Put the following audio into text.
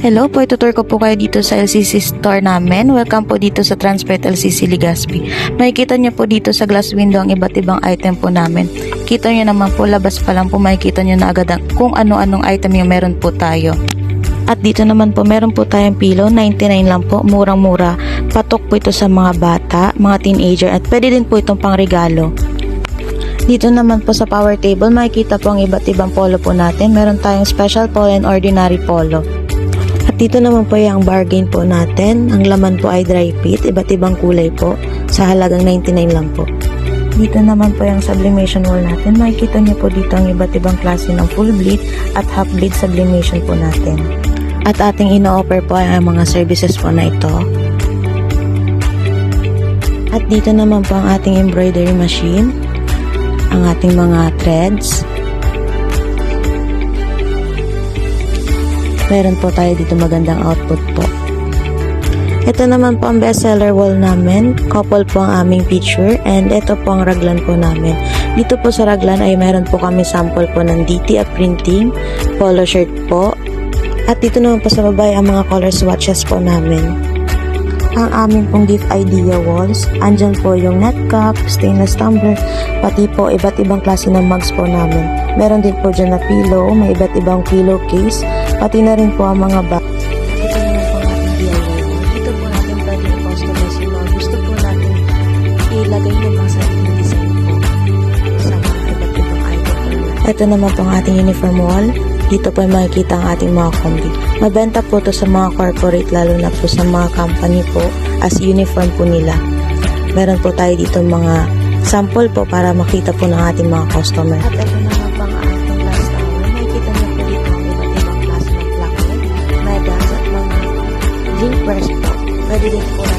Hello po, itutur ko po kayo dito sa LCC store namin. Welcome po dito sa Transpet LCC Legazpi. Makikita nyo po dito sa glass window ang iba't ibang item po namin. Kita nyo naman po, labas pa lang po makikita nyo na agad kung ano-anong item yung meron po tayo. At dito naman po, meron po tayong pillow, 99 lang po, murang-mura. Patok po ito sa mga bata, mga teenager, at pwede din po itong pangregalo. Dito naman po sa power table, makikita po ang iba't ibang polo po natin. Meron tayong special polo and ordinary polo. At dito naman po yung bargain po natin. Ang laman po ay dry fit, iba't ibang kulay po, sa halagang 99 lang po. Dito naman po yung sublimation wall natin. Makikita niyo po dito ang iba't ibang klase ng full bleed at half bleed sublimation po natin. At ating ino-offer po ay ang mga services po na ito. At dito naman po ang ating embroidery machine, ang ating mga threads. Meron po tayo dito magandang output po. Ito naman po ang bestseller wall namin. Couple po ang aming picture, and ito po ang raglan po namin. Dito po sa raglan ay meron po kami sample po ng DTF printing, polo shirt po. At dito naman po sa baba ang mga color swatches po namin. Ang aming pong gift idea walls, andyan po yung net cup, stainless tumbler, pati po iba't ibang klase ng mugs po namin. Meron din po dyan na pillow, may iba't ibang pillowcase, pati na rin po ang mga bag. Ito naman po ang ating DIY. Dito po natin pwede i-customize yung mga gusto po natin ilagay yung mga sariling design po sa mga iba't ibang item po. Ito naman po ang ating uniform wall. Dito po ay makikita ang ating mga kombi. Mabenta po ito sa mga corporate, lalo na po sa mga company po as uniform po nila. Meron po tayo dito mga sample po para makita po ng ating mga customer. At ito naman po ang ating last hour. Makikita niyo po dito ang iba't ibang klase ng placard, medals at mga drinkwares po. Pwede din po